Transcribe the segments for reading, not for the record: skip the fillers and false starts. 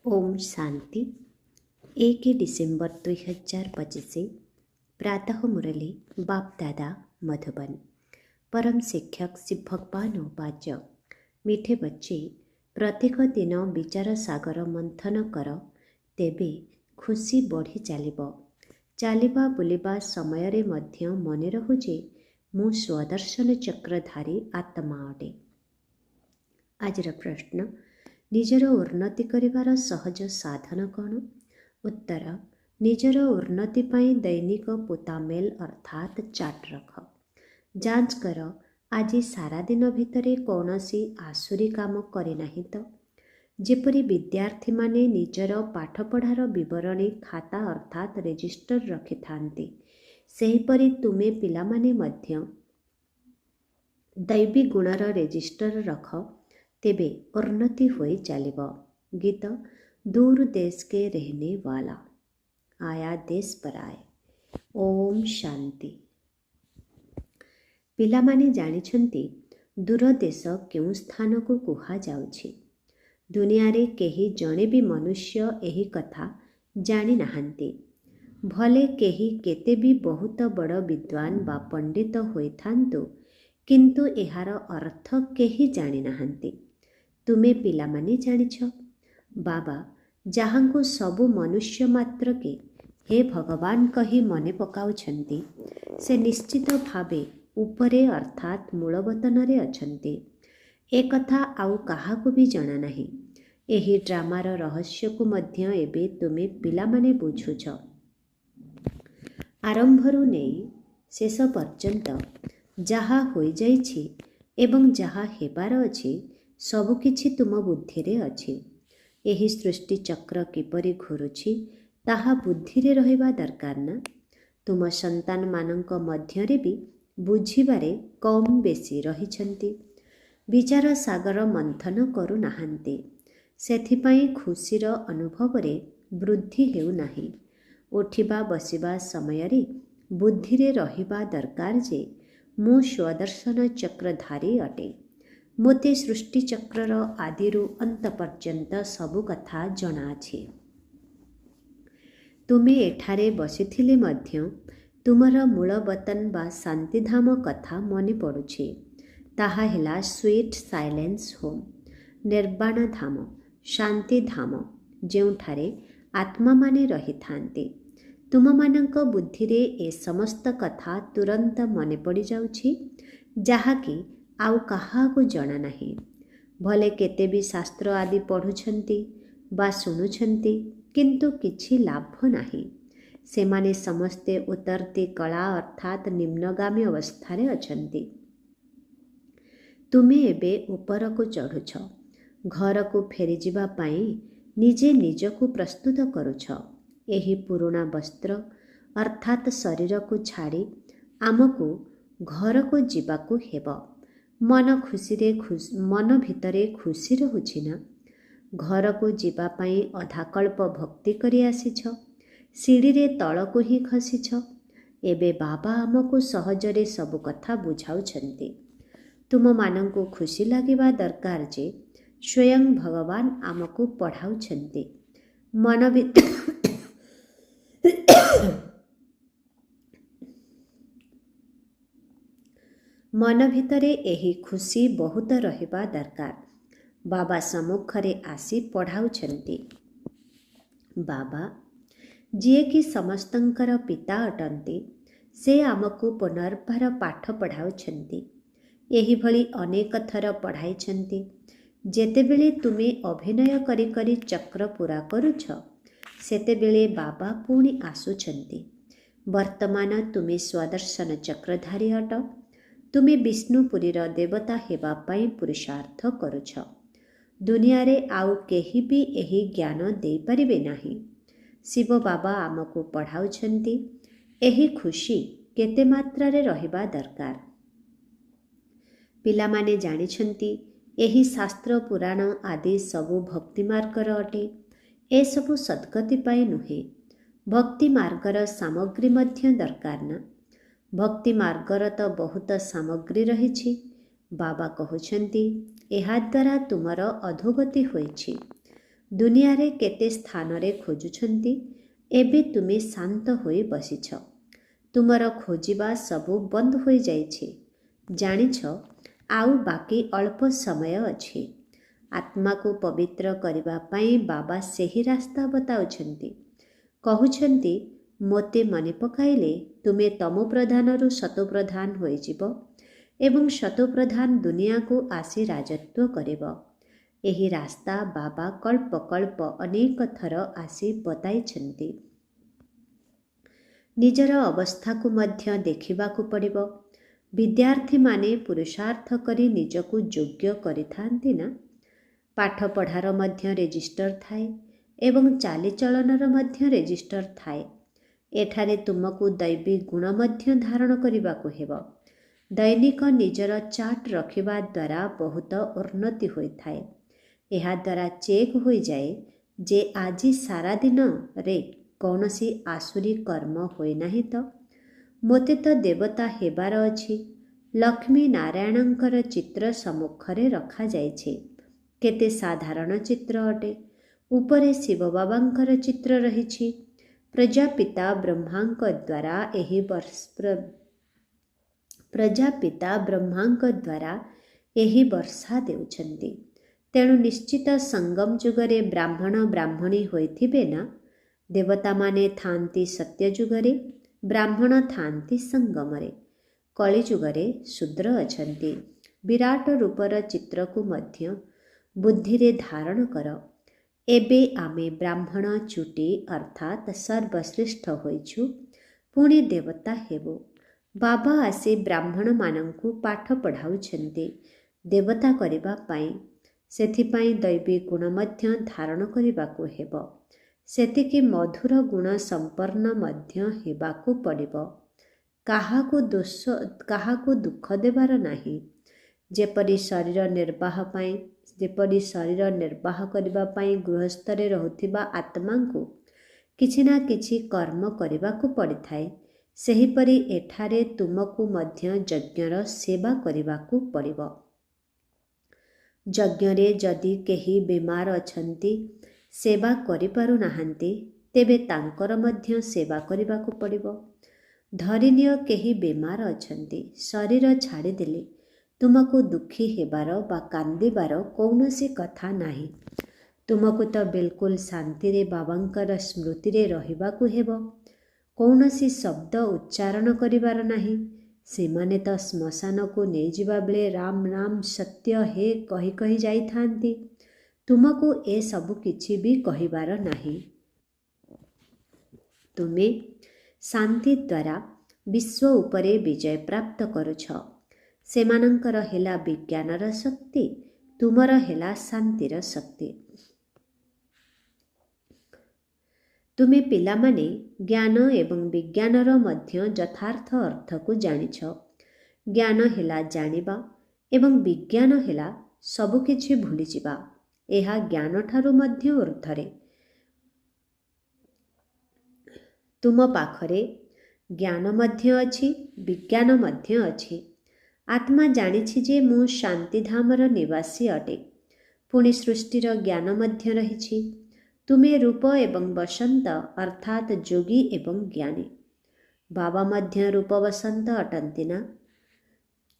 Om Shanti 1 December 2025 प्रातः मुरली बाप दादा मधुबन। परम शिक्षक श्री भगवान उवाच मीठे बच्चे प्रत्येक दिन विचार सागर मंथन कर तेबे खुशी बढ़ी चलिब। चलिबा बुलिबा समय रे मध्य मने रहु जे मु स्वदर्शन चक्रधारी आत्मा अटे। आजर प्रश्न निजर उन्नति करिवार सहज साधन कौन? उत्तर निजर उन्नति पाई दैनिक पोतामेल अर्थात चाट रख। जांच कर आज सारा दिन भितरे कौनसी आसुरी काम करे नहीं तो। जेपरी विद्यार्थी माने निजर पाठपढ़ार विवरणी खाता अर्थात रेजिस्टर रखि थांती, सेहीपरि तुमे पिलामाने मध्य दैवी गुणर रेजिस्टर रख तेबे उन्नति होई चलिब। गीत दूर देश के रहने वाला आया देश पर आए। ओम शांति। पिलामाने जानिछंती दूर देश केउं स्थान को कुहा जाउछि। दुनिया रे केही जणे भी मनुष्य एही कथा जानि नाहंती। भले केही केते भी बहुत बड़ विद्वान बा पंडित होइथांतु, किंतु एहार अर्थ केही जानि नाहंती। तुमे पिलामाने जानिछ। बाबा जहाँको सबु मनुष्य मात्र के हे भगवान कही मने पकाउछंती, से निश्चित भावे उपरे अर्थात मूलवतन रे अछंती। ए कथा आउ काहाकु भी जणा नाही। एही ड्रामार रहस्य को मध्य एबे तुमे पिलामाने बुझुछ। आरंभरू नेई शेष पर्यंत जहा होई जाइछि एवं जहा हेबार अछि सबुकिछि तुम बुद्धि रे अछि। एही सृष्टि चक्र किपरि घुरुछि ताहा बुद्धि रे रहिबा दरकार ना। तुम संतान मानक मध्य रे भी बुझिबारे कम बेसी रहिछंती, विचार सागर मंथन करू नाहंती। सेथिपाई खुशीर अनुभव रे वृद्धि हेउ नाही। उठिबा बसिबा समय रे बुद्धि रे रहिबा दरकार जे मु स्वदर्शन चक्रधारी अटे। मोते सृष्टि चक्रर आदिरु अंत पर्यंत सबु कथा जଣା अछि। तुमे एठारे बसिथिले मध्य तुमर मूल वतन बा शांतिधाम कथा मने पड़ुछि। ताहा हेला स्वीट साइलेंस होम, निर्वाण धाम, शांति धाम, जेउठारे आत्मा माने रही थांते। तुम मानक बुद्धि रे ए समस्त कथा तुरंत मने पड़ी जाउछि, जाहाकि आउ काहाकु जଣା नाही। भले केते भी शास्त्र आदि पढ़ुछंती बा शुणुछंती, किंतु किछि लाभ नाही। सेमाने समस्ते उतरती कला अर्थात निम्नगामी अवस्थारे अछंती। तुमे एबे ऊपर को चढ़ुछ। घर को फेरी जिबा पाई निजे निजकु प्रस्तुत करुछ। एही पुराना वस्त्र अर्थात शरीर को छाड़ी आमको घर को जीवाकू हेब। मन खुशी रे मन भितरे खुशी रहुछि ना। घर को जीवा पाई अधाकल्प भक्ति करी आसीछ, सीढ़ी रे तळकु ही खसीछ। एबे बाबा आमको सहजरे सबु कथा बुझाउछंती। तुम मानंकु खुशी लागिबा दरकार जे स्वयं भगवान आमको पढ़ाउछंती। मन भितरे एही खुशी बहुत रहिबा दरकार। बाबा सम्मुखरे आसी पढ़ाउछंती। बाबा जिए कि समस्तंकर पिता अटंती, से आमको पुनर्बार पाठ पढ़ाउछंती। एही भली अनेक थर पढ़ाइछंती। जेतेबेले तुमे अभिनय करी करी चक्र पूरा करुछ, सेतेबेले बाबा पुणी आसुछंती। वर्तमान तुमे स्वदर्शन चक्रधारी अट। तुमे विष्णुपुरीर देवता हेबा पाई पुरुषार्थ करुछ। दुनिया रे आउ केही भी एही ज्ञान दे परिबे नाही। शिव बाबा आमको पढ़ाउछंती। एही खुशी केते मात्रा रे रहिबा दरकार। पिलामाने जानिछंती एही शास्त्र पुराण आदि सबु भक्ति मार्गर अटे। ए सबु सद्गति पाई नुहे। भक्ति मार्गर सामग्री मध्य दरकार ना। भक्ति मार्गर तो बहुत सामग्री रहिछि। बाबा कहउछंती एहा द्वारा तुमर अधोगति होइछि। ଦୁନିଆରେ କେତେ ସ୍ଥାନରେ ଖୋଜୁଛନ୍ତି, ଏବେ ତୁମେ ଶାନ୍ତ ହୋଇ ବସିଛ। ତୁମର ଖୋଜିବା ସବୁ ବନ୍ଦ ହୋଇଯାଇଛି। ଜାଣିଛ ଆଉ ବାକି ଅଳ୍ପ ସମୟ ଅଛି। ଆତ୍ମାକୁ ପବିତ୍ର କରିବା ପାଇଁ ବାବା ସେହି ରାସ୍ତା ବତାଉଛନ୍ତି। କହୁଛନ୍ତି, ମୋତେ ମନେ ପକାଇଲେ ତୁମେ ତମୋ ପ୍ରଧାନରୁ ସତୋପ୍ରଧାନ ହୋଇଯିବ ଏବଂ ସତୋପ୍ରଧାନ ଦୁନିଆକୁ ଆସି ରାଜତ୍ୱ କରିବ। ଏହି ରାସ୍ତା ବାବା କଳ୍ପ କଳ୍ପ ଅନେକ ଥର ଆସି ବତାଇଛନ୍ତି। ନିଜର ଅବସ୍ଥାକୁ ମଧ୍ୟ ଦେଖିବାକୁ ପଡ଼ିବ। ବିଦ୍ୟାର୍ଥୀମାନେ ପୁରୁଷାର୍ଥ କରି ନିଜକୁ ଯୋଗ୍ୟ କରିଥାନ୍ତି ନା? ପାଠପଢ଼ାର ମଧ୍ୟ ରେଜିଷ୍ଟର ଥାଏ ଏବଂ ଚାଲିଚଳନର ମଧ୍ୟ ରେଜିଷ୍ଟର ଥାଏ। ଏଠାରେ ତୁମକୁ ଦୈବୀ ଗୁଣ ମଧ୍ୟ ଧାରଣ କରିବାକୁ ହେବ। ଦୈନିକ ନିଜର ଚାର୍ଟ ରଖିବା ଦ୍ୱାରା ବହୁତ ଉନ୍ନତି ହୋଇଥାଏ। ଏହାଦ୍ୱାରା ଚେକ୍ ହୋଇଯାଏ ଯେ ଆଜି ସାରା ଦିନରେ କୌଣସି ଆସୁରୀ କର୍ମ ହୋଇନାହିଁ ତ? ମୋତେ ତ ଦେବତା ହେବାର ଅଛି। ଲକ୍ଷ୍ମୀ ନାରାୟଣଙ୍କର ଚିତ୍ର ସମ୍ମୁଖରେ ରଖାଯାଇଛି। କେତେ ସାଧାରଣ ଚିତ୍ର ଅଟେ। ଉପରେ ଶିବ ବାବାଙ୍କର ଚିତ୍ର ରହିଛି। ପ୍ରଜାପିତା ବ୍ରହ୍ମାଙ୍କ ଦ୍ୱାରା ଏହି ବର୍ଷା ଦେଉଛନ୍ତି। ତେଣୁ ନିଶ୍ଚିତ ସଙ୍ଗମ ଯୁଗରେ ବ୍ରାହ୍ମଣ ବ୍ରାହ୍ମଣୀ ହୋଇଥିବେ ନା? ଦେବତାମାନେ ଥାନ୍ତି ସତ୍ୟ ଯୁଗରେ, ବ୍ରାହ୍ମଣ ଥାନ୍ତି ସଙ୍ଗମରେ। କଳିଯୁଗରେ ଶୂଦ୍ର ଅଛନ୍ତି। ବିରାଟ ରୂପର ଚିତ୍ରକୁ ମଧ୍ୟ ବୁଦ୍ଧିରେ ଧାରଣ କର। ଏବେ ଆମେ ବ୍ରାହ୍ମଣ ଚୁଟି ଅର୍ଥାତ୍ ସର୍ବଶ୍ରେଷ୍ଠ ହୋଇଛୁ, ପୁଣି ଦେବତା ହେବୁ। ବାବା ଆସି ବ୍ରାହ୍ମଣମାନଙ୍କୁ ପାଠ ପଢ଼ାଉଛନ୍ତି ଦେବତା କରିବା ପାଇଁ। ସେଥିପାଇଁ ଦୈବୀ ଗୁଣ ମଧ୍ୟ ଧାରଣ କରିବାକୁ ହେବ। ସେତିକି ମଧୁର ଗୁଣ ସମ୍ପନ୍ନ ମଧ୍ୟ ହେବାକୁ ପଡ଼ିବ। କାହାକୁ ଦୁଃଖ ଦେବାର ନାହିଁ। ଯେପରି ଶରୀର ନିର୍ବାହ କରିବା ପାଇଁ ଗୃହସ୍ଥରେ ରହୁଥିବା ଆତ୍ମାଙ୍କୁ କିଛି ନା କିଛି କର୍ମ କରିବାକୁ ପଡ଼ିଥାଏ, ସେହିପରି ଏଠାରେ ତୁମକୁ ମଧ୍ୟ ଯଜ୍ଞର ସେବା କରିବାକୁ ପଡ଼ିବ। ଯଜ୍ଞରେ ଯଦି କେହି ବେମାର ଅଛନ୍ତି, ସେବା କରିପାରୁନାହାନ୍ତି, ତେବେ ତାଙ୍କର ମଧ୍ୟ ସେବା କରିବାକୁ ପଡ଼ିବ। ଧରିନିଅ କେହି ବେମାର ଅଛନ୍ତି, ଶରୀର ଛାଡ଼ିଦେଲେ ତୁମକୁ ଦୁଃଖୀ ହେବାର ବା କାନ୍ଦିବାର କୌଣସି କଥା ନାହିଁ। ତୁମକୁ ତ ବିଲକୁଲ ଶାନ୍ତିରେ ବାବାଙ୍କର ସ୍ମୃତିରେ ରହିବାକୁ ହେବ। କୌଣସି ଶବ୍ଦ ଉଚ୍ଚାରଣ କରିବାର ନାହିଁ। ସେମାନେ ତ ଶ୍ମଶାନକୁ ନେଇଯିବା ବେଳେ ରାମ ରାମ ସତ୍ୟ ହେ କହି କହି ଯାଇଥାନ୍ତି। ତୁମକୁ ଏସବୁ କିଛି ବି କହିବାର ନାହିଁ। ତୁମେ ଶାନ୍ତି ଦ୍ୱାରା ବିଶ୍ୱ ଉପରେ ବିଜୟ ପ୍ରାପ୍ତ କରୁଛ। ସେମାନଙ୍କର ହେଲା ବିଜ୍ଞାନର ଶକ୍ତି, ତୁମର ହେଲା ଶାନ୍ତିର ଶକ୍ତି। ତୁମେ ପିଲାମାନେ ଜ୍ଞାନ ଏବଂ ବିଜ୍ଞାନର ମଧ୍ୟ ଯଥାର୍ଥ ଅର୍ଥକୁ ଜାଣିଛ। ଜ୍ଞାନ ହେଲା ଜାଣିବା ଏବଂ ବିଜ୍ଞାନ ହେଲା ସବୁକିଛି ଭୁଲିଯିବା। ଏହା ଜ୍ଞାନଠାରୁ ମଧ୍ୟ ଊର୍ଦ୍ଧ୍ୱରେ। ତୁମ ପାଖରେ ଜ୍ଞାନ ମଧ୍ୟ ଅଛି, ବିଜ୍ଞାନ ମଧ୍ୟ ଅଛି। ଆତ୍ମା ଜାଣିଛି ଯେ ମୁଁ ଶାନ୍ତିଧାମର ନିବାସୀ ଅଟେ। ପୁଣି ସୃଷ୍ଟିର ଜ୍ଞାନ ମଧ୍ୟ ରହିଛି। ତୁମେ ରୂପ ଏବଂ ବସନ୍ତ ଅର୍ଥାତ୍ ଯୋଗୀ ଏବଂ ଜ୍ଞାନୀ। ବାବା ମଧ୍ୟ ରୂପ ବସନ୍ତ ଅଟନ୍ତି ନା?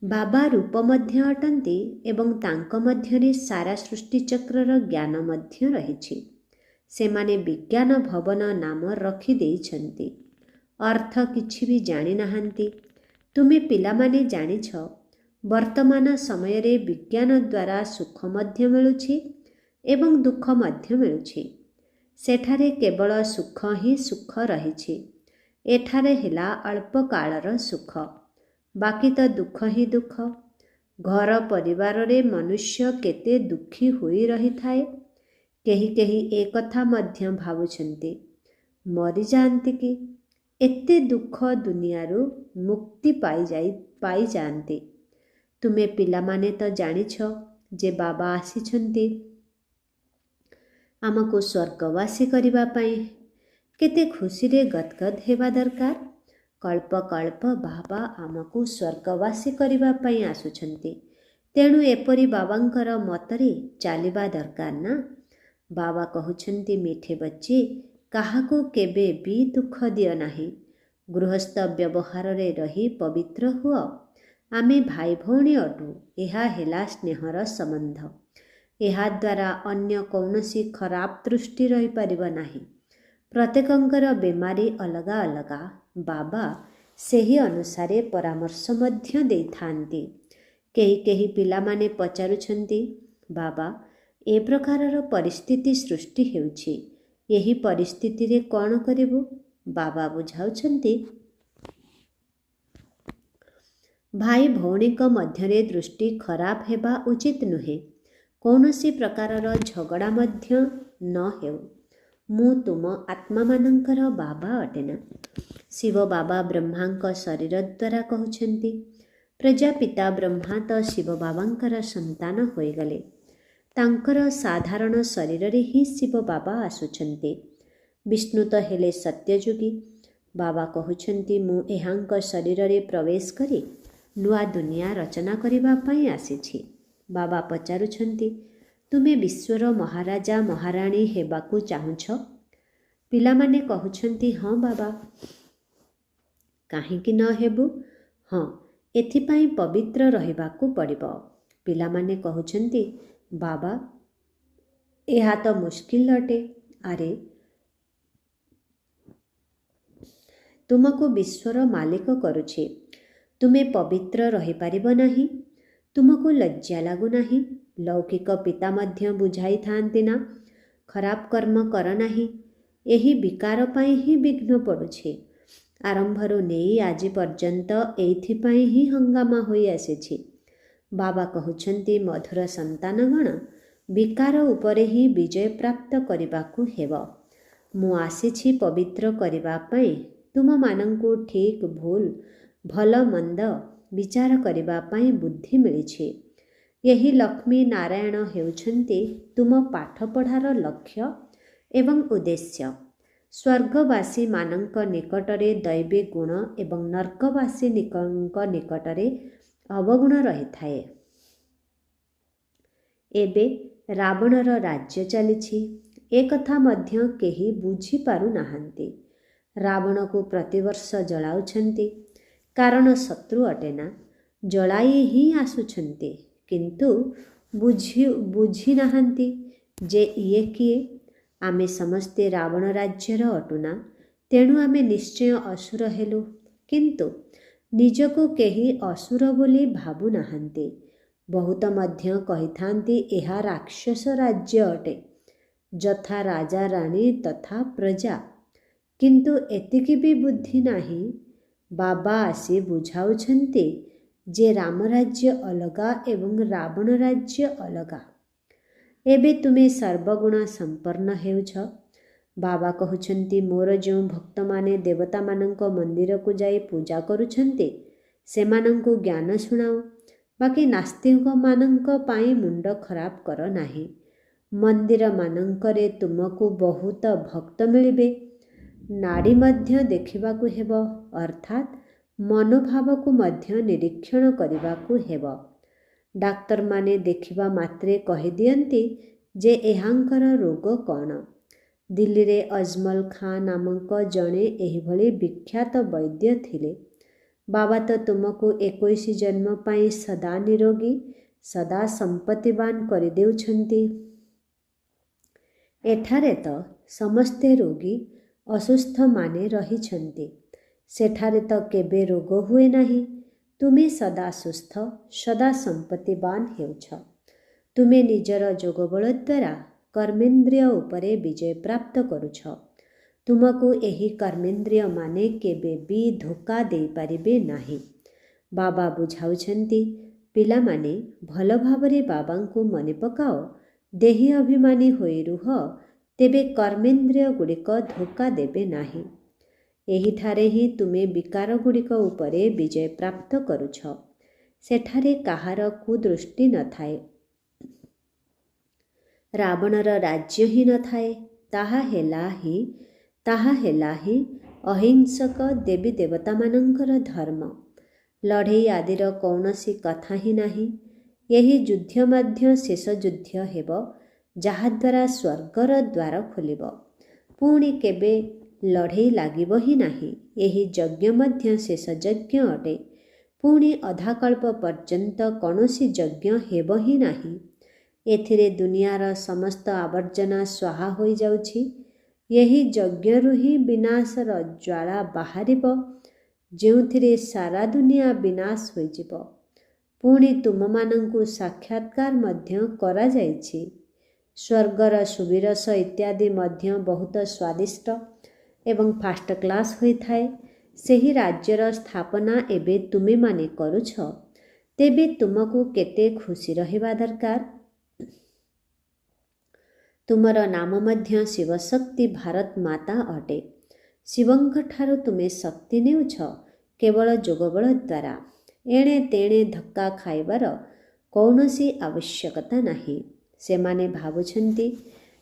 ବାବା ରୂପ ମଧ୍ୟ ଅଟନ୍ତି ଏବଂ ତାଙ୍କ ମଧ୍ୟରେ ସାରା ସୃଷ୍ଟିଚକ୍ରର ଜ୍ଞାନ ମଧ୍ୟ ରହିଛି। ସେମାନେ ବିଜ୍ଞାନ ଭବନ ନାମ ରଖିଦେଇଛନ୍ତି। ଅର୍ଥ କିଛି ବି ଜାଣିନାହାନ୍ତି। ତୁମେ ପିଲାମାନେ ଜାଣିଛ, ବର୍ତ୍ତମାନ ସମୟରେ ବିଜ୍ଞାନ ଦ୍ୱାରା ସୁଖ ମଧ୍ୟ ମିଳୁଛି ଏବଂ ଦୁଃଖ ମଧ୍ୟ ମିଳୁଛି। ସେଠାରେ କେବଳ ସୁଖ ହିଁ ସୁଖ ରହିଛି। ଏଠାରେ ହେଲା ଅଳ୍ପ କାଳର ସୁଖ, ବାକି ତ ଦୁଃଖ ହିଁ ଦୁଃଖ। ଘର ପରିବାରରେ ମନୁଷ୍ୟ କେତେ ଦୁଃଖୀ ହୋଇ ରହିଥାଏ। କେହି କେହି ଏ କଥା ମଧ୍ୟ ଭାବୁଛନ୍ତି, ମରିଯାଆନ୍ତି କି? ଏତେ ଦୁଃଖ ଦୁନିଆରୁ ମୁକ୍ତି ପାଇଯାଆନ୍ତି। ତୁମେ ପିଲାମାନେ ତ ଜାଣିଛ ଯେ ବାବା ଆସିଛନ୍ତି ଆମକୁ ସ୍ୱର୍ଗବାସୀ କରିବା ପାଇଁ। କେତେ ଖୁସିରେ ଗଦଗଦ ହେବା ଦରକାର। କଳ୍ପ କଳ୍ପ ବାବା ଆମକୁ ସ୍ୱର୍ଗବାସୀ କରିବା ପାଇଁ ଆସୁଛନ୍ତି। ତେଣୁ ଏପରି ବାବାଙ୍କର ମତରେ ଚାଲିବା ଦରକାର ନା? ବାବା କହୁଛନ୍ତି, ମିଠେ ବଚ୍ଚେ, କାହାକୁ କେବେ ବି ଦୁଃଖ ଦିଅ ନାହିଁ। ଗୃହସ୍ଥ ବ୍ୟବହାରରେ ରହି ପବିତ୍ର ହୁଅ। ଆମେ ଭାଇ ଭଉଣୀ ଅଟୁ। ଏହା ହେଲା ସ୍ନେହର ସମ୍ବନ୍ଧ। ଏହାଦ୍ୱାରା ଅନ୍ୟ କୌଣସି ଖରାପ ଦୃଷ୍ଟି ରହିପାରିବ ନାହିଁ। ପ୍ରତ୍ୟେକଙ୍କର ବେମାରୀ ଅଲଗା ଅଲଗା। ବାବା ସେହି ଅନୁସାରେ ପରାମର୍ଶ ମଧ୍ୟ ଦେଇଥାନ୍ତି। କେହି ପିଲାମାନେ ପଚାରୁଛନ୍ତି, ବାବା, ଏ ପ୍ରକାରର ପରିସ୍ଥିତି ସୃଷ୍ଟି ହେଉଛି, ଏହି ପରିସ୍ଥିତିରେ କ'ଣ କରିବୁ? ବାବା ବୁଝାଉଛନ୍ତି, ଭାଇ ଭଉଣୀଙ୍କ ମଧ୍ୟରେ ଦୃଷ୍ଟି ଖରାପ ହେବା ଉଚିତ ନୁହେଁ। କୌଣସି ପ୍ରକାରର ଝଗଡ଼ା ମଧ୍ୟ ନ ହେଉ। ମୁଁ ତୁମ ଆତ୍ମାମାନଙ୍କର ବାବା ଅଟେନା। ଶିବ ବାବା ବ୍ରହ୍ମାଙ୍କ ଶରୀର ଦ୍ୱାରା କହୁଛନ୍ତି, ପ୍ରଜାପିତା ବ୍ରହ୍ମା ତ ଶିବ ବାବାଙ୍କର ସନ୍ତାନ ହୋଇଗଲେ। ତାଙ୍କର ସାଧାରଣ ଶରୀରରେ ହିଁ ଶିବ ବାବା ଆସୁଛନ୍ତି। ବିଷ୍ଣୁ ତ ହେଲେ ସତ୍ୟଯୋଗୀ। ବାବା କହୁଛନ୍ତି, ମୁଁ ଏହାଙ୍କ ଶରୀରରେ ପ୍ରବେଶ କରି ନୂଆ ଦୁନିଆ ରଚନା କରିବା ପାଇଁ ଆସିଛି। ବାବା ପଚାରୁଛନ୍ତି, ତୁମେ ବିଶ୍ୱର ମହାରାଜା ମହାରାଣୀ ହେବାକୁ ଚାହୁଁଛ? ପିଲାମାନେ କହୁଛନ୍ତି, ହଁ ବାବା। କାହିଁକି ନ ହେବୁ? ହଁ, ଏଥିପାଇଁ ପବିତ୍ର ରହିବାକୁ ପଡ଼ିବ। ପିଲାମାନେ କହୁଛନ୍ତି, ବାବା, ଏହା ତ ମୁସ୍କିଲ ଅଟେ। ଆରେ, ତୁମକୁ ବିଶ୍ୱର ମାଲିକ କରୁଛି। ତୁମେ ପବିତ୍ର ରହିପାରିବ ନାହିଁ? ତୁମକୁ ଲଜ୍ଜା ଲାଗୁନାହିଁ? ଲୌକିକ ପିତା ମଧ୍ୟ ବୁଝାଇଥାନ୍ତି ନା, ଖରାପ କର୍ମ କର ନାହିଁ। ଏହି ବିକାର ପାଇଁ ହିଁ ବିଘ୍ନ ପଡ଼ୁଛି। ଆରମ୍ଭରୁ ନେଇ ଆଜି ପର୍ଯ୍ୟନ୍ତ ଏଇଥିପାଇଁ ହିଁ ହଙ୍ଗାମା ହୋଇ ଆସିଛି। ବାବା କହୁଛନ୍ତି, ମଧୁର ସନ୍ତାନଗଣ, ବିକାର ଉପରେ ହିଁ ବିଜୟ ପ୍ରାପ୍ତ କରିବାକୁ ହେବ। ମୁଁ ଆସିଛି ପବିତ୍ର କରିବା ପାଇଁ। ତୁମମାନଙ୍କୁ ଠିକ୍ ଭୁଲ, ଭଲ ମନ୍ଦ ବିଚାର କରିବା ପାଇଁ ବୁଦ୍ଧି ମିଳିଛି। ଏହି ଲକ୍ଷ୍ମୀ ନାରାୟଣ ହେଉଛନ୍ତି ତୁମ ପାଠପଢ଼ାର ଲକ୍ଷ୍ୟ ଏବଂ ଉଦ୍ଦେଶ୍ୟ। ସ୍ୱର୍ଗବାସୀମାନଙ୍କ ନିକଟରେ ଦୈବୀ ଗୁଣ ଏବଂ ନର୍କବାସୀଙ୍କ ନିକଟରେ ଅବଗୁଣ ରହିଥାଏ। ଏବେ ରାବଣର ରାଜ୍ୟ ଚାଲିଛି, ଏକଥା ମଧ୍ୟ କେହି ବୁଝିପାରୁନାହାନ୍ତି। ରାବଣକୁ ପ୍ରତିବର୍ଷ ଜଳାଉଛନ୍ତି, କାରଣ ଶତ୍ରୁ ଅଟେନା, ଜଳାଇ ହିଁ ଆସୁଛନ୍ତି। କିନ୍ତୁ ବୁଝି ନାହାନ୍ତି ଯେ ଇଏ କିଏ? ଆମେ ସମସ୍ତେ ରାବଣ ରାଜ୍ୟର ଅଟୁନା, ତେଣୁ ଆମେ ନିଶ୍ଚୟ ଅସୁର ହେଲୁ। କିନ୍ତୁ ନିଜକୁ କେହି ଅସୁର ବୋଲି ଭାବୁନାହାନ୍ତି। ବହୁତ ମଧ୍ୟ କହିଥାନ୍ତି ଏହା ରାକ୍ଷସ ରାଜ୍ୟ ଅଟେ, ଯଥା ରାଜା ରାଣୀ ତଥା ପ୍ରଜା। କିନ୍ତୁ ଏତିକି ବି ବୁଦ୍ଧି ନାହିଁ। ବାବା ଆସି ବୁଝାଉଛନ୍ତି ଯେ ରାମରାଜ୍ୟ ଅଲଗା ଏବଂ ରାବଣ ରାଜ୍ୟ ଅଲଗା। ଏବେ ତୁମେ ସର୍ବଗୁଣ ସମ୍ପନ୍ନ ହେଉଛ। ବାବା କହୁଛନ୍ତି, ମୋର ଯେଉଁ ଭକ୍ତମାନେ ଦେବତାମାନଙ୍କ ମନ୍ଦିରକୁ ଯାଇ ପୂଜା କରୁଛନ୍ତି, ସେମାନଙ୍କୁ ଜ୍ଞାନ ଶୁଣାଅ। ବାକି ନାସ୍ତିକମାନଙ୍କ ପାଇଁ ମୁଣ୍ଡ ଖରାପ କର ନାହିଁ। ମନ୍ଦିରମାନଙ୍କରେ ତୁମକୁ ବହୁତ ଭକ୍ତ ମିଳିବେ। ନାଡ଼ି ମଧ୍ୟ ଦେଖିବାକୁ ହେବ, ଅର୍ଥାତ୍ ମନୋଭାବକୁ ମଧ୍ୟ ନିରୀକ୍ଷଣ କରିବାକୁ ହେବ। ଡାକ୍ତରମାନେ ଦେଖିବା ମାତ୍ରେ କହିଦିଅନ୍ତି ଯେ ଏହାଙ୍କର ରୋଗ କ'ଣ। ଦିଲ୍ଲୀରେ ଅଜମଲ ଖାଁ ନାମକ ଜଣେ ଏହିଭଳି ବିଖ୍ୟାତ ବୈଦ୍ୟ ଥିଲେ। ବାବା ତ ତୁମକୁ 21 ଜନ୍ମ ପାଇଁ ସଦା ନିରୋଗୀ, ସଦା ସମ୍ପତ୍ତିବାନ କରିଦେଉଛନ୍ତି। ଏଠାରେ ତ ସମସ୍ତେ ରୋଗୀ, ଅସୁସ୍ଥମାନେ ରହିଛନ୍ତି। ସେଠାରେ ତ କେବେ ରୋଗ ହୁଏ ନାହିଁ। ତୁମେ ସଦା ସୁସ୍ଥ, ସଦା ସମ୍ପତ୍ତିବାନ ହେଉଛ। ତୁମେ ନିଜର ଯୋଗବଳ ଦ୍ୱାରା କର୍ମେନ୍ଦ୍ରିୟ ଉପରେ ବିଜୟ ପ୍ରାପ୍ତ କରୁଛ। ତୁମକୁ ଏହି କର୍ମେନ୍ଦ୍ରିୟମାନେ କେବେ ବି ଧୋକା ଦେଇପାରିବେ ନାହିଁ। ବାବା ବୁଝାଉଛନ୍ତି, ପିଲାମାନେ, ଭଲ ଭାବରେ ବାବାଙ୍କୁ ମନେ ପକାଅ। ଦେହୀ ଅଭିମାନୀ ହୋଇ ରୁହ, ତେବେ କର୍ମେନ୍ଦ୍ରିୟ ଗୁଡ଼ିକ ଧୋକା ଦେବେ ନାହିଁ। ଏହିଠାରେ ହିଁ ତୁମେ ବିକାରଗୁଡ଼ିକ ଉପରେ ବିଜୟ ପ୍ରାପ୍ତ କରୁଛ। ସେଠାରେ କାହାର କୁଦୃଷ୍ଟି ନଥାଏ। ରାବଣର ରାଜ୍ୟ ହିଁ ନଥାଏ। ତାହା ହେଲା ହିଁ ଅହିଂସକ ଦେବୀ ଦେବତାମାନଙ୍କର ଧର୍ମ। ଲଢ଼େଇ ଆଦିର କୌଣସି କଥା ହିଁ ନାହିଁ। ଏହି ଯୁଦ୍ଧ ମଧ୍ୟ ଶେଷ ଯୁଦ୍ଧ ହେବ, ଯାହାଦ୍ୱାରା ସ୍ୱର୍ଗର ଦ୍ୱାର ଖୋଲିବ। ପୁଣି କେବେ ଲଢ଼େଇ ଲାଗିବ ହିଁ ନାହିଁ। ଏହି ଯଜ୍ଞ ମଧ୍ୟ ଶେଷ ଯଜ୍ଞ ଅଟେ। ପୁଣି ଅଧାକଳ୍ପ ପର୍ଯ୍ୟନ୍ତ କୌଣସି ଯଜ୍ଞ ହେବ ହିଁ ନାହିଁ। ଏଥିରେ ଦୁନିଆର ସମସ୍ତ ଆବର୍ଜନା ସ୍ୱାହା ହୋଇଯାଉଛି। ଏହି ଯଜ୍ଞରୁ ହିଁ ବିନାଶର ଜ୍ୱାଳା ବାହାରିବ, ଯେଉଁଥିରେ ସାରା ଦୁନିଆ ବିନାଶ ହୋଇଯିବ। ପୁଣି ତୁମମାନଙ୍କୁ ସାକ୍ଷାତକାର ମଧ୍ୟ କରାଯାଇଛି। ସ୍ୱର୍ଗର ସୁବିରସ ଇତ୍ୟାଦି ମଧ୍ୟ ବହୁତ ସ୍ୱାଦିଷ୍ଟ ଏବଂ ଫାଷ୍ଟ କ୍ଲାସ୍ ହୋଇଥାଏ। ସେହି ରାଜ୍ୟର ସ୍ଥାପନା ଏବେ ତୁମେମାନେ କରୁଛ। ତେବେ ତୁମକୁ କେତେ ଖୁସି ରହିବା ଦରକାର। ତୁମର ନାମ ମଧ୍ୟ ଶିବଶକ୍ତି ଭାରତ ମାତା ଅଟେ। ଶିବଙ୍କଠାରୁ ତୁମେ ଶକ୍ତି ନେଉଛ କେବଳ ଯୋଗବଳ ଦ୍ୱାରା। ଏଣେ ତେଣେ ଧକ୍କା ଖାଇବାର କୌଣସି ଆବଶ୍ୟକତା ନାହିଁ। ସେମାନେ ଭାବୁଛନ୍ତି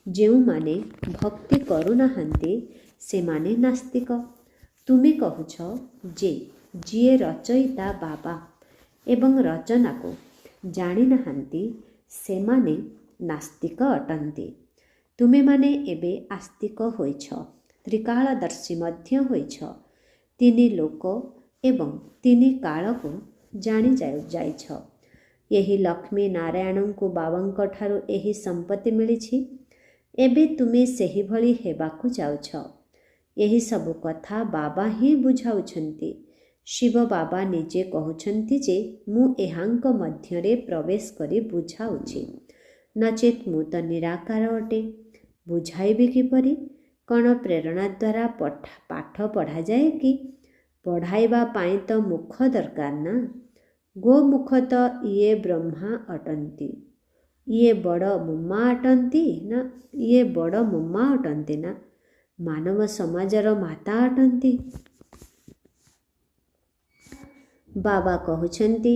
ଯେଉଁମାନେ ଭକ୍ତି କରୁନାହାନ୍ତି ସେମାନେ ନାସ୍ତିକ। ତୁମେ କହୁଛ ଯେ ଯିଏ ରଚୟିତା ବାବା ଏବଂ ରଚନାକୁ ଜାଣିନାହାନ୍ତି ସେମାନେ ନାସ୍ତିକ ଅଟନ୍ତି। ତୁମେମାନେ ଏବେ ଆସ୍ତିକ ହୋଇଛ, ତ୍ରିକାଳଦର୍ଶୀ ମଧ୍ୟ ହୋଇଛ। ତିନି ଲୋକ ଏବଂ ତିନି କାଳକୁ ଜାଣି ଯାଇଛ। ଏହି ଲକ୍ଷ୍ମୀ ନାରାୟଣଙ୍କୁ ବାବାଙ୍କଠାରୁ ଏହି ସମ୍ପତ୍ତି ମିଳିଛି। ଏବେ ତୁମେ ସେହିଭଳି ହେବାକୁ ଯାଉଛ। ଏହିସବୁ କଥା ବାବା ହିଁ ବୁଝାଉଛନ୍ତି। ଶିବ ବାବା ନିଜେ କହୁଛନ୍ତି ଯେ ମୁଁ ଏହାଙ୍କ ମଧ୍ୟରେ ପ୍ରବେଶ କରି ବୁଝାଉଛି, ନଚେତ୍ ମୁଁ ତ ନିରାକାର ଅଟେ। ବୁଝାଇବି କିପରି? କ'ଣ ପ୍ରେରଣା ଦ୍ୱାରା ପାଠ ପଢ଼ାଯାଏ କି? ପଢ଼ାଇବା ପାଇଁ ତ ମୁଖ ଦରକାର ନା। ଗୋମୁଖ ତ ଇଏ ବ୍ରହ୍ମା ଅଟନ୍ତି। ଇଏ ବଡ଼ ମୁମା ଅଟନ୍ତି ନା ମାନବ ସମାଜର ମାତା ଅଟନ୍ତି। ବାବା କହୁଛନ୍ତି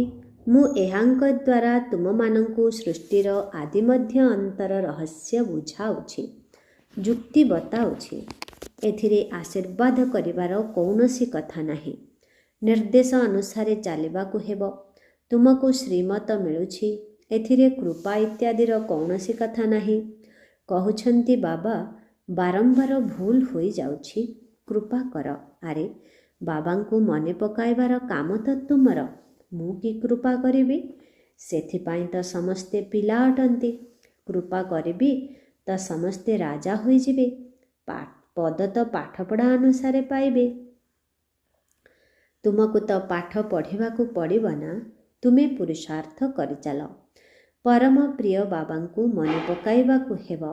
ମୁଁ ଏହାଙ୍କ ଦ୍ୱାରା ତୁମମାନଙ୍କୁ ସୃଷ୍ଟିର ଆଦି ମଧ୍ୟ ଅନ୍ତର ରହସ୍ୟ ବୁଝାଉଛି, ଯୁକ୍ତି ବତାଉଛି। ଏଥିରେ ଆଶୀର୍ବାଦ କରିବାର କୌଣସି କଥା ନାହିଁ। ନିର୍ଦ୍ଦେଶ ଅନୁସାରେ ଚାଲିବାକୁ ହେବ। ତୁମକୁ ଶ୍ରୀମତ ମିଳୁଛି। ଏଥିରେ କୃପା ଇତ୍ୟାଦିର କୌଣସି କଥା ନାହିଁ। କହୁଛନ୍ତି ବାବା ବାରମ୍ବାର ଭୁଲ ହୋଇଯାଉଛି, କୃପା କର। ଆରେ ବାବାଙ୍କୁ ମନେ ପକାଇବାର କାମ ତ ତୁମର। ମୁଁ କି କୃପା କରିବି? ସେଥିପାଇଁ ତ ସମସ୍ତେ ପିଲା ଅଟନ୍ତି। କୃପା କରିବି ତ ସମସ୍ତେ ରାଜା ହୋଇଯିବେ। ପଦ ତ ପାଠପଢ଼ା ଅନୁସାରେ ପାଇବେ। ତୁମକୁ ତ ପାଠ ପଢ଼ିବାକୁ ପଡ଼ିବ ନା। ତୁମେ ପୁରୁଷାର୍ଥ କରିଚାଲ। ପରମ ପ୍ରିୟ ବାବାଙ୍କୁ ମନେ ପକାଇବାକୁ ହେବ।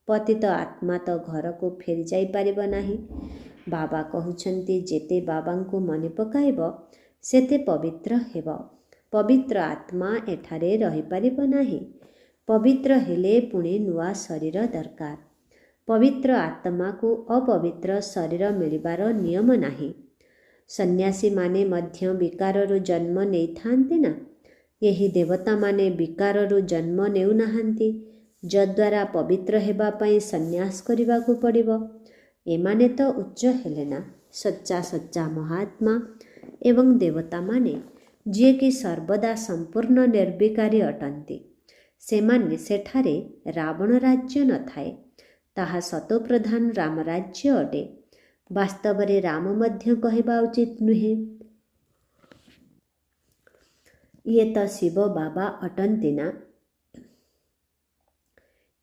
ପତିତ ଆତ୍ମା ତ ଘରକୁ ଫେରି ଯାଇପାରିବ ନାହିଁ। ବାବା କହୁଛନ୍ତି ଯେତେ ବାବାଙ୍କୁ ମନେ ପକାଇବ ସେତେ ପବିତ୍ର ହେବ। ପବିତ୍ର ଆତ୍ମା ଏଠାରେ ରହିପାରିବ ନାହିଁ। ପବିତ୍ର ହେଲେ ପୁଣି ନୂଆ ଶରୀର ଦରକାର। ପବିତ୍ର ଆତ୍ମାକୁ ଅପବିତ୍ର ଶରୀର ମିଳିବାର ନିୟମ ନାହିଁ। ସନ୍ନ୍ୟାସୀମାନେ ମଧ୍ୟ ବିକାରରୁ ଜନ୍ମ ନେଇଥାନ୍ତି ନା। ଏହି ଦେବତାମାନେ ବିକାରରୁ ଜନ୍ମ ନେଉନାହାନ୍ତି, ଯଦ୍ୱାରା ପବିତ୍ର ହେବା ପାଇଁ ସନ୍ନ୍ୟାସ କରିବାକୁ ପଡ଼ିବ। ଏମାନେ ତ ଉଚ୍ଚ ହେଲେ ନା ସଚ୍ଚା ମହାତ୍ମା ଏବଂ ଦେବତାମାନେ, ଯିଏକି ସର୍ବଦା ସମ୍ପୂର୍ଣ୍ଣ ନିର୍ବିକାରୀ ଅଟନ୍ତି। ସେଠାରେ ରାବଣ ରାଜ୍ୟ ନଥାଏ। ତାହା ସତୋପ୍ରଧାନ ରାମରାଜ୍ୟ ଅଟେ। ବାସ୍ତବରେ ରାମ ମଧ୍ୟ କହିବା ଉଚିତ ନୁହେଁ। ଇଏ ତ ଶିବ ବାବା ଅଟନ୍ତି ନା।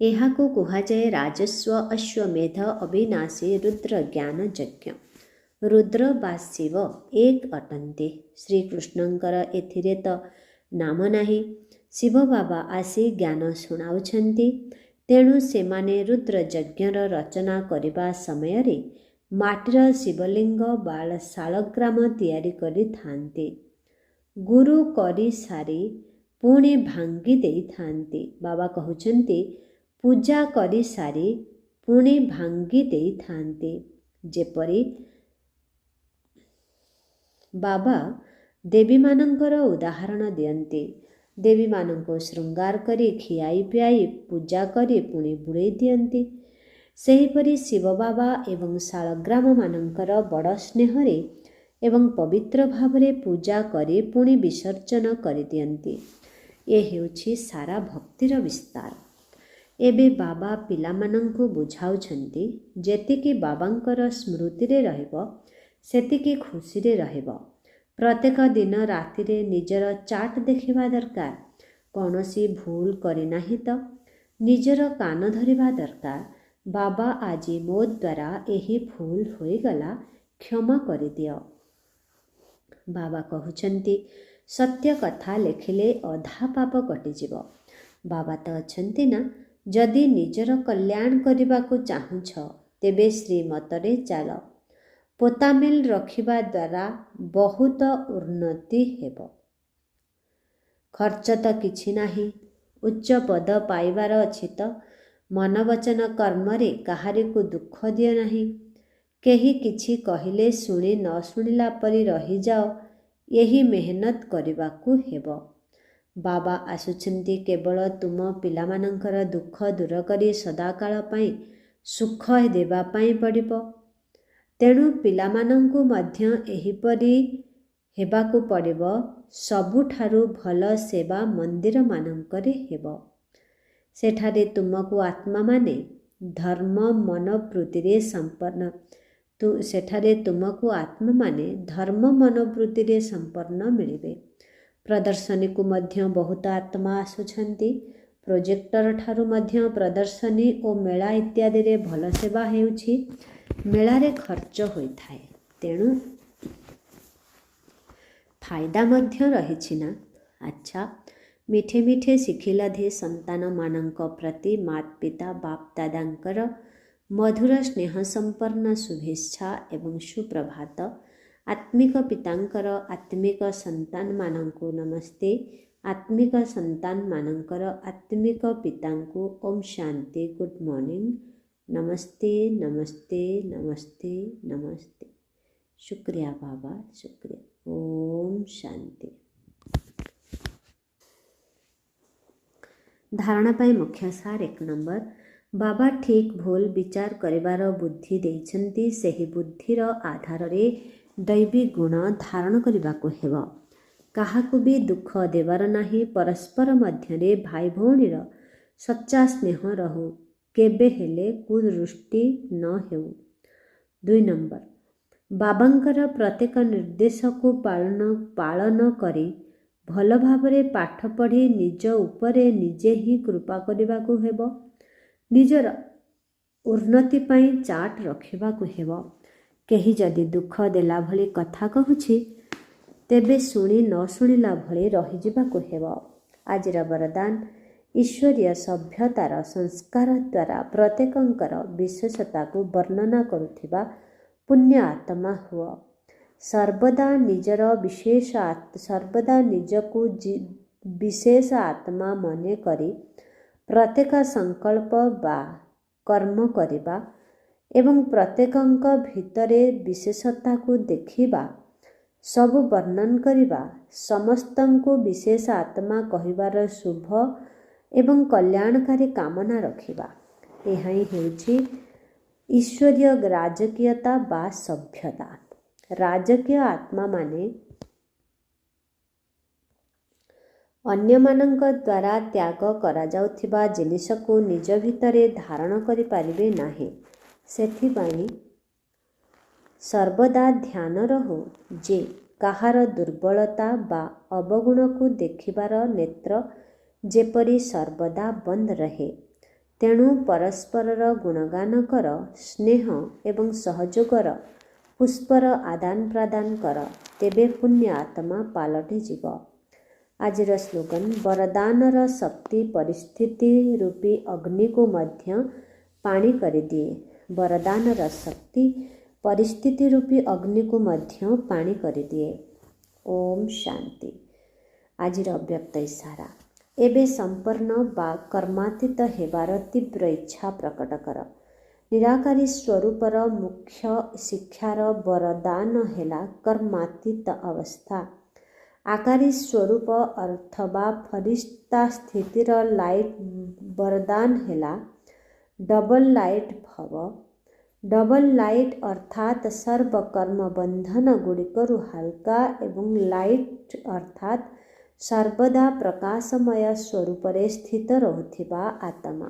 ଏହାକୁ କୁହାଯାଏ ରାଜସ୍ୱ ଅଶ୍ୱମେଧ ଅବିନାଶୀ ରୁଦ୍ର ଜ୍ଞାନ ଯଜ୍ଞ। ରୁଦ୍ର ବା ଶିବ ଏକ ଅଟନ୍ତି। ଶ୍ରୀକୃଷ୍ଣଙ୍କର ଏଥିରେ ତ ନାମ ନାହିଁ। ଶିବ ବାବା ଆସି ଜ୍ଞାନ ଶୁଣାଉଛନ୍ତି। ତେଣୁ ସେମାନେ ରୁଦ୍ର ଯଜ୍ଞର ରଚନା କରିବା ସମୟରେ ମାଟିର ଶିବଲିଙ୍ଗ ବା ଶାଳଗ୍ରାମ ତିଆରି କରିଥାନ୍ତି। ଗୁରୁ କରି ସାରି ପୁଣି ଭାଙ୍ଗି ଦେଇଥାନ୍ତି। ବାବା କହୁଛନ୍ତି ପୂଜା କରି ସାରି ପୁଣି ଭାଙ୍ଗି ଦେଇଥାନ୍ତି। ଯେପରି ବାବା ଦେବୀମାନଙ୍କର ଉଦାହରଣ ଦିଅନ୍ତି। ଦେବୀମାନଙ୍କୁ ଶୃଙ୍ଗାର କରି ଖିଆଇ ପିଆଇ ପୂଜା କରି ପୁଣି ବୁଡ଼େଇ ଦିଅନ୍ତି। ସେହିପରି ଶିବ ବାବା ଏବଂ ଶାଳଗ୍ରାମମାନଙ୍କର ବଡ଼ ସ୍ନେହରେ ଏବଂ ପବିତ୍ର ଭାବରେ ପୂଜା କରି ପୁଣି ବିସର୍ଜନ କରିଦିଅନ୍ତି। ଏ ହେଉଛି ସାରା ଭକ୍ତିର ବିସ୍ତାର। ଏବେ ବାବା ପିଲାମାନଙ୍କୁ ବୁଝାଉଛନ୍ତି ଯେତିକି ବାବାଙ୍କର ସ୍ମୃତିରେ ରହିବ ସେତିକି ଖୁସିରେ ରହିବ। ପ୍ରତ୍ୟେକ ଦିନ ରାତିରେ ନିଜର ଚାର୍ଟ ଦେଖିବା ଦରକାର। କୌଣସି ଭୁଲ କରିନାହିଁ ତ? ନିଜର କାନ ଧରିବା ଦରକାର। ବାବା ଆଜି ମୋ ଦ୍ୱାରା ଏହି ଭୁଲ ହୋଇଗଲା, କ୍ଷମା କରିଦିଅ। ବାବା କହୁଛନ୍ତି ସତ୍ୟ କଥା ଲେଖିଲେ ଅଧା ପାପ କଟିଯିବ। ବାବା ତ ଅଛନ୍ତି ନା? ଯଦି ନିଜର କଲ୍ୟାଣ କରିବାକୁ ଚାହୁଁଛ ତେବେ ଶ୍ରୀମତରେ ଚାଲ। ପୋତାମିଲ୍ ରଖିବା ଦ୍ୱାରା ବହୁତ ଉନ୍ନତି ହେବ। ଖର୍ଚ୍ଚ ତ କିଛି ନାହିଁ। ଉଚ୍ଚ ପଦ ପାଇବାର ଅଛି ତ? ମନ ବଚନ କର୍ମରେ କାହାରିକୁ ଦୁଃଖ ଦିଅ ନାହିଁ। କେହି କିଛି କହିଲେ ଶୁଣି ନ ଶୁଣିଲା ପରି ରହିଯାଅ, ଏହି ମେହନତ କରିବାକୁ ହେବ। ବାବା ଆସୁଛନ୍ତି କେବଳ ତୁମ ପିଲାମାନଙ୍କର ଦୁଃଖ ଦୂର କରି ସଦାକାଳ ପାଇଁ ସୁଖ ଦେବା ପାଇଁ ପଡ଼ିବ। ତେଣୁ ପିଲାମାନଙ୍କୁ ମଧ୍ୟ ଏହିପରି ହେବାକୁ ପଡ଼ିବ। ସବୁଠାରୁ ଭଲ ସେବା ମନ୍ଦିରମାନଙ୍କରେ ହେବ। ସେଠାରେ ତୁମକୁ ଆତ୍ମାମାନେ ଧର୍ମ ମନୋବୃତ୍ତିରେ ସମ୍ପନ୍ନ ମିଳିବେ। ପ୍ରଦର୍ଶନୀକୁ ମଧ୍ୟ ବହୁତ ଆତ୍ମା ଆସୁଛନ୍ତି। ପ୍ରୋଜେକ୍ଟର ଠାରୁ ମଧ୍ୟ ପ୍ରଦର୍ଶନୀ ଓ ମେଳା ଇତ୍ୟାଦିରେ ଭଲ ସେବା ହେଉଛି। ମେଳାରେ ଖର୍ଚ୍ଚ ହୋଇଥାଏ, ତେଣୁ ଫାଇଦା ମଧ୍ୟ ରହିଛି ନା? ଆଚ୍ଛା, ମିଠେ ମିଠେ ଶିଖିଲାଧି ସନ୍ତାନମାନଙ୍କ ପ୍ରତି ମାତା ପିତା ବାପ ଦାଦାଙ୍କର ମଧୁର ସ୍ନେହ ସମ୍ପନ୍ନ ଶୁଭେଚ୍ଛା ଏବଂ ସୁପ୍ରଭାତ। ଆତ୍ମିକ ପିତାଙ୍କର ଆତ୍ମିକ ସନ୍ତାନମାନଙ୍କୁ ନମସ୍ତେ। ଆତ୍ମିକ ସନ୍ତାନମାନଙ୍କର ଆତ୍ମିକ ପିତାଙ୍କୁ ଓମ୍ ଶାନ୍ତି। Good morning. ନମସ୍ତେ ନମସ୍ତେ ନମସ୍ତେ ନମସ୍ତେ। शुक्रिया बाबा, शुक्रिया। ओम शांति। धारणा पाई मुख्य सार 1 नंबर। बाबा ठीक भूल विचार करिवार बुद्धि देइछन्ति। सेही बुद्धिर आधार रे दैवी गुण धारण करिबाकु हेब। काहाकु भी दुख देवार नाही। परस्पर मध्यरे भाई भौणीर सच्चा स्नेह रहु। केबे हेले कुदृष्टि न हेउ। 2 नंबर। बाबांकर प्रत्येक निर्देश को पालन करी भल भावरे पाठ पढ़ी निज उपरे निजे ही कृपा करिबाकु हेब। निजर उन्नति पाई चार्ट रखिबाकु हेब। केही जदि दुख देला भली कथा कहुछि तेबे शुणी न शुणिला भली रहिजिबाकु हेब। आजिर वरदान ईश्वरीय सभ्यतार संस्कार द्वारा प्रत्येकंकर विशेषता को वर्णना करुथिबा पुण्य आत्मा हुआ। सर्वदा निजको विशेष आत्मा मने करी प्रत्येक संकल्प बा कर्म करिबा एवं प्रत्येकंक भितरे विशेषता को देखिबा, सबु वर्णन करिबा, समस्तंको विशेष आत्मा कहिबार शुभ एवं कल्याणकारी कामना रखिबा, एहा ही हेउछि ईश्वरीय राजकीयता बा सभ्यता। राजकीय आत्मा माने अन्यमानंक द्वारा त्याग करा जाउथिबा जिनिसको निज भितरे धारण करि पारिबे नाही। सेथिबाई सर्वदा ध्यान रहो जे काहार दुर्बलता बा अवगुण को देखिबार नेत्र जेपरि सर्वदा बंद रहे। तेणु परस्परर गुणगान कर, स्नेह एवं सहयोगर पुष्पर आदान प्रदान कर, तेबे पुण्य आत्मा पालटि जीव। आजिर स्लोगन वरदानर शक्ति परिस्थिति रूपी अग्नि को मध्य पानी करि दिए। वरदानर शक्ति परिस्थिति रूपी अग्नि को मध्य पानी करि दिए। ओम शांति। आजिर अव्यक्त इशारा एबे संपन्न बा कर्मातीत हेबार तीव्र इच्छा प्रकट कर। निराकारी स्वरूपर मुख्य शिक्षार वरदान हेला कर्मातीत अवस्था। आकारी स्वरूप अथवा फरिश्ता स्थितिर लाइट वरदान हेला डबल लाइट भव। डबल लाइट अर्थात सर्व कर्म बंधन गुड़िकरु हल्का एवं लाइट अर्थात सर्वदा प्रकाशमय स्वरूपरे स्थित रहुथिबा आत्मा।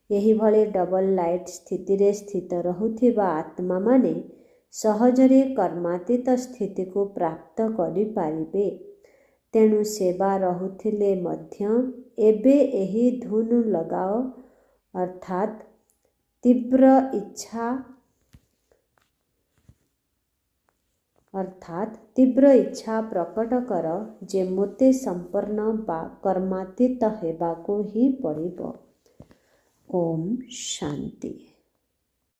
ଏହିଭଳି ଡବଲ ଲାଇଟ୍ ସ୍ଥିତିରେ ସ୍ଥିତ ରହୁଥିବା ଆତ୍ମାମାନେ ସହଜରେ କର୍ମାତୀତ ସ୍ଥିତିକୁ ପ୍ରାପ୍ତ କରିପାରିବେ। ତେଣୁ ସେବା ରହୁଥିଲେ ମଧ୍ୟ ଏବେ ଏହି ଧୁନ୍ ଲଗାଅ, ଅର୍ଥାତ୍ ତୀବ୍ର ଇଚ୍ଛା ପ୍ରକଟ କର ଯେ ମୋତେ ସମ୍ପନ୍ନ ବା କର୍ମାତୀତ ହେବାକୁ ହିଁ ପଡ଼ିବ। ଓମ୍ ଶାନ୍ତି।